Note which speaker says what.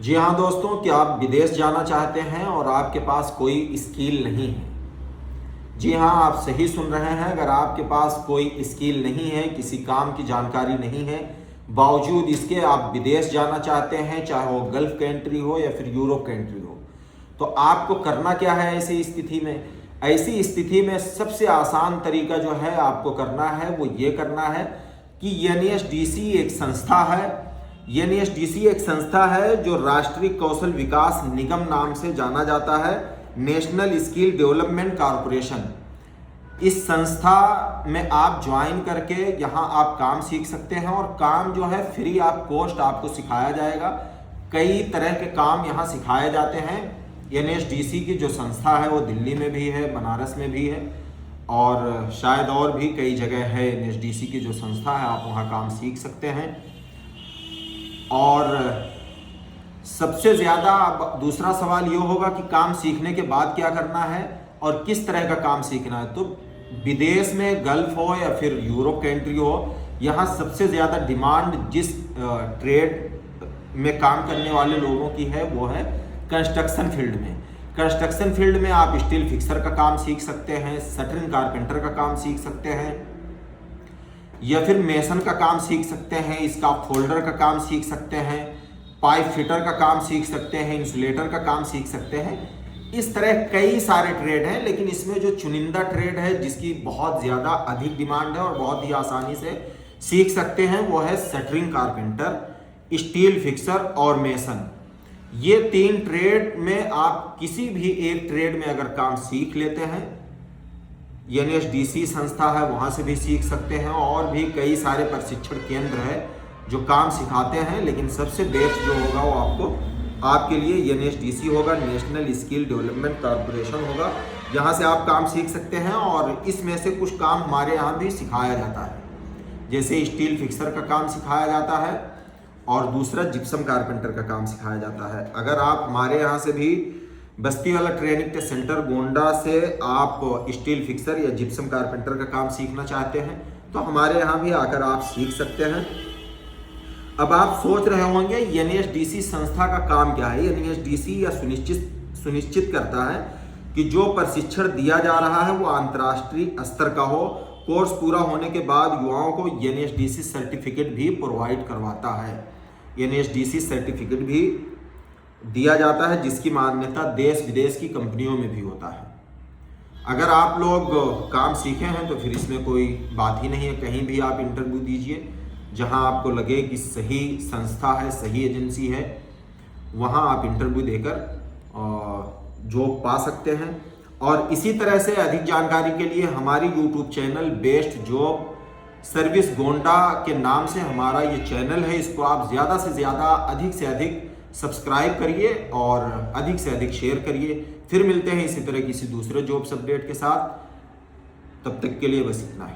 Speaker 1: जी हाँ दोस्तों, क्या आप विदेश जाना चाहते हैं और आपके पास कोई स्किल नहीं है? जी हाँ, आप सही सुन रहे हैं। अगर आपके पास कोई स्किल नहीं है, किसी काम की जानकारी नहीं है, बावजूद इसके आप विदेश जाना चाहते हैं, चाहे वो गल्फ कंट्री हो या फिर यूरोप कंट्री हो, तो आपको करना क्या है ऐसी स्थिति में? ऐसी स्थिति में सबसे आसान तरीका जो है आपको करना है वो ये करना है कि एनएसडीसी एक संस्था है। एनएसडीसी एक संस्था है जो राष्ट्रीय कौशल विकास निगम नाम से जाना जाता है, नेशनल स्किल डेवलपमेंट कॉरपोरेशन। इस संस्था में आप ज्वाइन करके यहाँ आप काम सीख सकते हैं और काम जो है फ्री ऑफ कॉस्ट आपको सिखाया जाएगा। कई तरह के काम यहाँ सिखाए जाते हैं। एनएसडीसी की जो संस्था है वो दिल्ली में भी है, बनारस में भी है और शायद और भी कई जगह है। एनएसडीसी की जो संस्था है, आप वहाँ काम सीख सकते हैं। और सबसे ज़्यादा दूसरा सवाल ये होगा कि काम सीखने के बाद क्या करना है और किस तरह का काम सीखना है। तो विदेश में गल्फ हो या फिर यूरोप कंट्री हो, यहाँ सबसे ज़्यादा डिमांड जिस ट्रेड में काम करने वाले लोगों की है वो है कंस्ट्रक्शन फील्ड में। कंस्ट्रक्शन फील्ड में आप स्टील फिक्सर का काम सीख सकते हैं, शटरिंग कारपेंटर का काम सीख सकते हैं या फिर मेसन का काम सीख सकते हैं, स्काफ फोल्डर का काम सीख सकते हैं, पाइप फिटर का काम सीख सकते हैं, इंसुलेटर का काम सीख सकते हैं। इस तरह कई सारे ट्रेड हैं, लेकिन इसमें जो चुनिंदा ट्रेड है जिसकी बहुत ज़्यादा अधिक डिमांड है और बहुत ही आसानी से सीख सकते हैं वो है शटरिंग कारपेंटर, स्टील फिक्सर और मेसन। ये तीन ट्रेड में आप किसी भी एक ट्रेड में अगर काम सीख लेते हैं, एनएसडीसी संस्था है वहाँ से भी सीख सकते हैं और भी कई सारे प्रशिक्षण केंद्र है जो काम सिखाते हैं। लेकिन सबसे बेस्ट जो होगा वो आपके लिए एनएसडीसी होगा, नेशनल स्किल डेवलपमेंट कॉरपोरेशन होगा। यहाँ से आप काम सीख सकते हैं और इसमें से कुछ काम हमारे यहाँ भी सिखाया जाता है, जैसे स्टील फिक्सर का काम सिखाया जाता है और दूसरा जिप्सम कारपेंटर का काम सिखाया जाता है। अगर आप हमारे यहाँ से भी बस्ती वाला ट्रेनिंग के सेंटर गोंडा से आप स्टील फिक्सर या जिप्सम कारपेंटर का काम सीखना चाहते हैं तो हमारे यहाँ भी आकर आप सीख सकते हैं। अब आप सोच रहे होंगे एनएसडीसी संस्था का काम क्या है। एनएसडीसी या सुनिश्चित करता है कि जो प्रशिक्षण दिया जा रहा है वो अंतर्राष्ट्रीय स्तर का हो। कोर्स पूरा होने के बाद युवाओं को एनएसडीसी सर्टिफिकेट भी प्रोवाइड करवाता है। एनएसडीसी सर्टिफिकेट भी दिया जाता है जिसकी मान्यता देश विदेश की कंपनियों में भी होता है। अगर आप लोग काम सीखे हैं तो फिर इसमें कोई बात ही नहीं है, कहीं भी आप इंटरव्यू दीजिए, जहां आपको लगे कि सही संस्था है, सही एजेंसी है, वहां आप इंटरव्यू देकर जॉब पा सकते हैं। और इसी तरह से अधिक जानकारी के लिए हमारी YouTube channel best job service Gonda के नाम से हमारा ये चैनल है, इसको आप ज़्यादा से ज़्यादा अधिक से अधिक सब्सक्राइब करिए और अधिक से अधिक शेयर करिए। फिर मिलते हैं इसी तरह किसी दूसरे जॉब्स अपडेट के साथ। तब तक के लिए बस इतना ही।